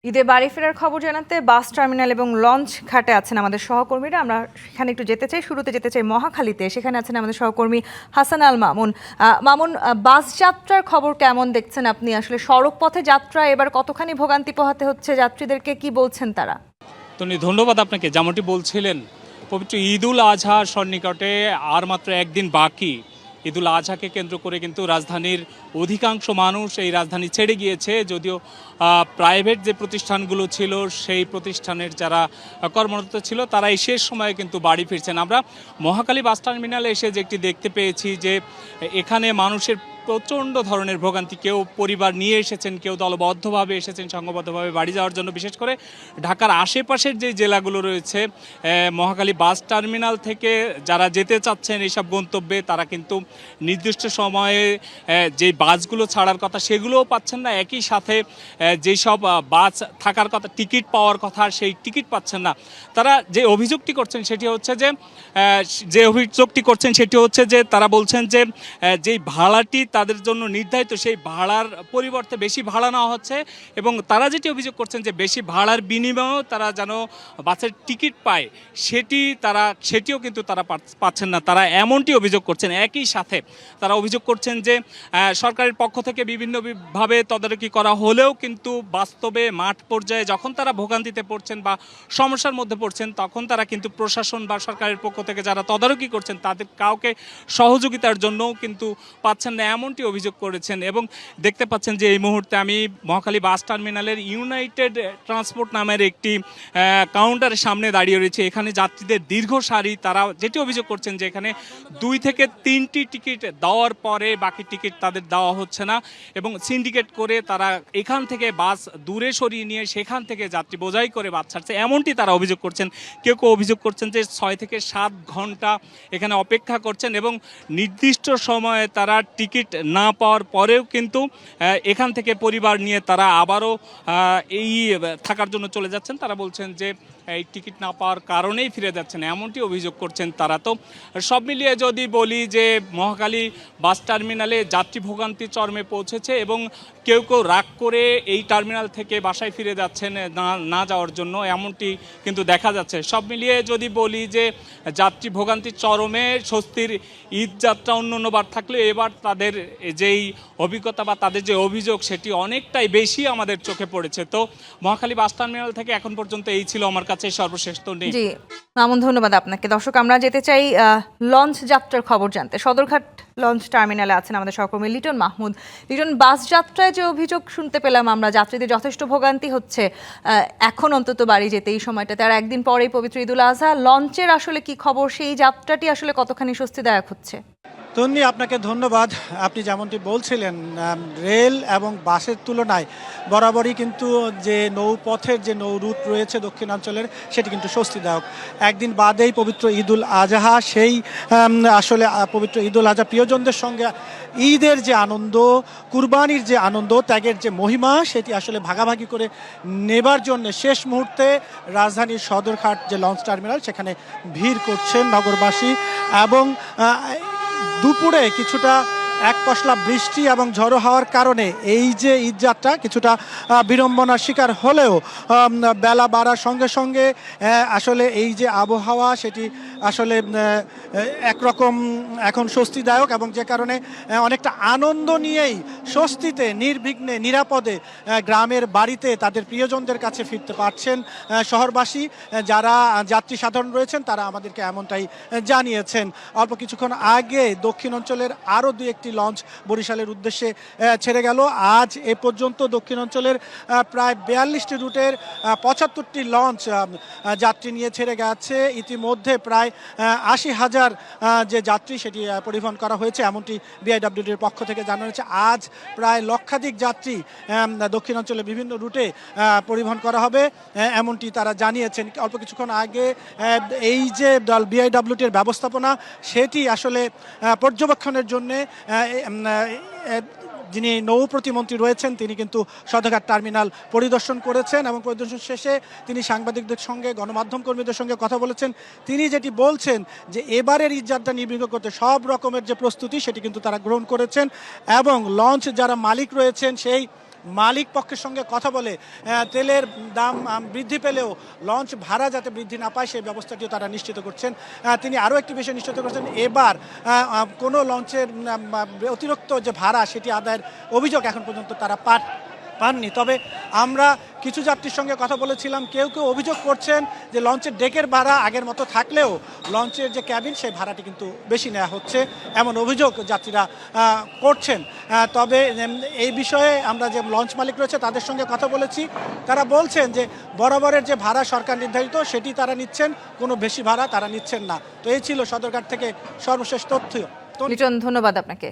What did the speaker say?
ঈদে বাড়ি ফেরার খবর জানাতে বাস টার্মিনাল এবং লঞ্চ ঘাটে আছেন আমাদের সহকর্মীরা। আমরা সেখানে একটু যেতে চাই, শুরুতে যেতে চাই মহাখালীতে। সেখানে আছেন আমাদের সহকর্মী হাসান আল মামুন। মামুন, বাস যাত্রার খবর কেমন দেখছেন আপনি? আসলে সড়ক পথে যাত্রা এবার কতখানি ভোগান্তি পোহাতে হচ্ছে যাত্রীদেরকে, কি বলছেন তারা? ধন্যবাদ আপনাকে। যেমনটি বলছিলেন, পবিত্র ঈদুল আজহার সন্নিকটে আর মাত্র একদিন বাকি। ঈদুল আজহাকে কেন্দ্র করে কিন্তু রাজধানীর অধিকাংশ মানুষ এই রাজধানী ছেড়ে গিয়েছে। যদিও প্রাইভেট যে প্রতিষ্ঠানগুলো ছিল, সেই প্রতিষ্ঠানের যারা কর্মরত ছিল, তারা এই শেষ সময়ে কিন্তু বাড়ি ফিরছেন। আমরা মহাখালী বাস টার্মিনালে এসে যে একটি দেখতে পেয়েছি যে এখানে মানুষের প্রচণ্ড ধরনের ভোগান্তি। কেউ পরিবার নিয়ে এসেছেন, কেউ দলবদ্ধভাবে এসেছেন, সংঘবদ্ধভাবে বাড়ি যাওয়ার জন্য। বিশেষ করে ঢাকার আশেপাশের যে জেলাগুলো রয়েছে, মহাখালী বাস টার্মিনাল থেকে যারা যেতে চাচ্ছেন এইসব গন্তব্যে, তারা কিন্তু নির্দিষ্ট সময়ে যে বাসগুলো ছাড়ার কথা সেগুলোও পাচ্ছেন না। একই সাথে যেসব বাস থাকার কথা, টিকিট পাওয়ার কথা, সেই টিকিট পাচ্ছেন না। তারা যে অভিযোগটি করছেন সেটি হচ্ছে যে তারা বলছেন যে যেই ভাড়াটি তাদের জন্য নির্ধারিত, সেই ভাড়ার পরিবর্তে বেশি ভাড়া নেওয়া হচ্ছে। এবং তারা যেটি অভিযোগ করছেন যে বেশি ভাড়ার বিনিময়েও তারা যেন বাসের টিকিট পায়, সেটিও কিন্তু তারা পাচ্ছেন না। তারা এমনটি অভিযোগ করছেন। একই সাথে তারা অভিযোগ করছেন যে সরকারের পক্ষ থেকে বিভিন্নভাবে তদারকি করা হলেও কিন্তু বাস্তবে মাঠ পর্যায়ে যখন তারা ভোগান্তিতে পড়ছেন বা সমস্যার মধ্যে পড়ছেন, তখন তারা কিন্তু প্রশাসন বা সরকারের পক্ষ থেকে যারা তদারকি করছেন তাদের কাউকে সহযোগিতার জন্যও কিন্তু পাচ্ছেন না, এমনটি অভিযোগ করেছেন। এবং দেখতে পাচ্ছেন যে এই মুহূর্তে আমি মহাখালী বাস টার্মিনালের ইউনাইটেড ট্রান্সপোর্ট নামের একটি কাউন্টারের সামনে দাঁড়িয়ে রয়েছে। এখানে যাত্রীদের দীর্ঘ সারি। তারা যেটি অভিযোগ করছেন যে এখানে 2 থেকে 3টি টিকিট দেওয়ার পরে বাকি টিকিট তাদের দেওয়া হচ্ছে না, এবং সিন্ডিকেট করে তারা এখান থেকে বাস দূরে সরিয়ে নিয়ে সেখান থেকে যাত্রী বোঝাই করে বাস ছাড়ছে, এমনটি তারা অভিযোগ করছেন। কেউ কেউ অভিযোগ করছেন যে 6 থেকে 7 ঘন্টা এখানে অপেক্ষা করছেন, এবং নির্দিষ্ট সময়ে তারা টিকিট না পাওয়ার পরেও কিন্তু এখান থেকে পরিবার নিয়ে তারা আবারও এই থাকার জন্য চলে যাচ্ছেন। তারা বলছেন যে এই টিকিট না পাওয়ার কারণেই ফিরে যাচ্ছেন, এমনটি অভিযোগ করছেন তারা। তো সব মিলিয়ে যদি বলি যে মহাখালী বাস টার্মিনালে যাত্রী ভোগান্তি চরমে পৌঁছেছে, এবং কেউ কেউ রাগ করে এই টার্মিনাল থেকে বাসায় ফিরে যাচ্ছেন না যাওয়ার জন্য, এমনটি কিন্তু দেখা যাচ্ছে। সব মিলিয়ে যদি বলি যে যাত্রী ভোগান্তি চরমে, স্বস্তির ঈদ যাত্রা অন্যান্যবার থাকলে এবার তাদের যেই অভিজ্ঞতা বা তাদের যে অভিযোগ সেটি অনেকটাই বেশি আমাদের চোখে পড়েছে। তো মহাখালী বাস টার্মিনাল থেকে এখন পর্যন্ত এই ছিল আমার কাছে সর্বশেষ। তো নেই। জি মামুন, ধন্যবাদ আপনাকে। দর্শক, আমরা যেতে চাই লঞ্চ যাত্রার খবর জানতে। সদরঘাট লঞ্চ টার্মিনালে আছেন আমাদের সহকর্মী লিটন মাহমুদ। লিটন, বাস যাত্রায় যে অভিযোগ শুনতে পেলাম আমরা, যাত্রীদের যথেষ্ট ভোগান্তি হচ্ছে এখন অন্তত বাড়ি যেতে এই সময়টাতে, আর একদিন পরেই পবিত্র ঈদুল আজহা। লঞ্চের আসলে কি খবর? সেই যাত্রাটি আসলে কতখানি স্বস্তিদায়ক হচ্ছে? তন্নি, আপনাকে ধন্যবাদ। আপনি যেমনটি বলছিলেন, রেল এবং বাসের তুলনায় বরাবরই কিন্তু যে নৌপথের যে নৌ রুট রয়েছে দক্ষিণাঞ্চলের, সেটি কিন্তু স্বস্তিদায়ক। একদিন বাদেই পবিত্র ঈদুল আজহা, সেই আসলে পবিত্র ঈদুল আজহা প্রিয়জনদের সঙ্গে ঈদের যে আনন্দ, কুরবানির যে আনন্দ, ত্যাগের যে মহিমা, সেটি আসলে ভাগাভাগি করে নেবার জন্য শেষ মুহূর্তে রাজধানীর সদরঘাট যে লঞ্চ টার্মিনাল, সেখানে ভিড় করছেন নগরবাসী। এবং দুপুরে কিছুটা এক পশলা বৃষ্টি এবং ঝড়ো হওয়ার কারণে এই যে ঈদযাত্রা কিছুটা বিড়ম্বনার শিকার হলেও বেলা বাড়ার সঙ্গে সঙ্গে আসলে এই যে আবহাওয়া, সেটি আসলে একরকম এখন স্বস্তিদায়ক, এবং যে কারণে অনেকটা আনন্দ নিয়েই স্বস্তিতে, নির্বিঘ্নে, নিরাপদে গ্রামের বাড়িতে তাদের প্রিয়জনদের কাছে ফিরতে পারছেন শহরবাসী। যারা যাত্রী সাধারণ রয়েছেন তারা আমাদেরকে এমনটাই জানিয়েছেন। অল্প কিছুক্ষণ আগে দক্ষিণ অঞ্চলের আরও 2-1টি লঞ্চ বরিশালের উদ্দেশ্যে ছেড়ে গেল। আজ এ পর্যন্ত দক্ষিণ অঞ্চলের প্রায় 42টি রুটের 75টি লঞ্চ যাত্রী নিয়ে ছেড়ে গেছে। ইতিমধ্যে প্রায় 80,000 যে যাত্রী সেটি পরিবহন করা হয়েছে, এমনটি বিআইডব্লিউডির পক্ষ থেকে জানানো হয়েছে। আজ প্রায় লক্ষাধিক যাত্রী দক্ষিণাঞ্চলে বিভিন্ন রুটে পরিবহন করা হবে, এমনটি তারা জানিয়েছেন। অল্প কিছুক্ষণ আগে এই যে বিআইডব্লিউটির ব্যবস্থাপনা, সেটি আসলে পর্যবেক্ষণের জন্যে যিনি নৌ প্রতিমন্ত্রী রয়েছেন তিনি কিন্তু সদরঘাট টার্মিনাল পরিদর্শন করেছেন, এবং পরিদর্শন শেষে তিনি সাংবাদিকদের সঙ্গে, গণমাধ্যম কর্মীদের সঙ্গে কথা বলেছেন। তিনি যেটি বলছেন যে এবারের ঈদযাত্রা নির্বিঘ্ন করতে সব রকমের যে প্রস্তুতি, সেটি কিন্তু তারা গ্রহণ করেছেন। এবং লঞ্চ যারা মালিক রয়েছেন, সেই মালিক পক্ষের সঙ্গে কথা বলে তেলের দাম বৃদ্ধি পেলেও লঞ্চ ভাড়া যাতে বৃদ্ধি না পায় সেই ব্যবস্থাটিও তারা নিশ্চিত করছেন। তিনি আরও একটি বিষয় নিশ্চিত করছেন, এবার কোনো লঞ্চের অতিরিক্ত যে ভাড়া সেটি আদায়ের অভিযোগ এখন পর্যন্ত তারা পাননি। তবে আমরা কিছু যাত্রীর সঙ্গে কথা বলেছিলাম, কেউ কেউ অভিযোগ করছেন যে লঞ্চের ডেকের ভাড়া আগের মতো থাকলেও লঞ্চের যে ক্যাবিন সেই ভাড়াটি কিন্তু বেশি নেওয়া হচ্ছে, এমন অভিযোগ যাত্রীরা করছেন। তবে এই বিষয়ে আমরা যে লঞ্চ মালিক রয়েছে তাদের সঙ্গে কথা বলেছি, তারা বলছেন যে বরাবরের যে ভাড়া সরকার নির্ধারিত সেটি তারা নিচ্ছেন, কোনো বেশি ভাড়া তারা নিচ্ছেন না। তো এই ছিল সদরঘাট থেকে সর্বশেষ তথ্য। লিটন, ধন্যবাদ আপনাকে।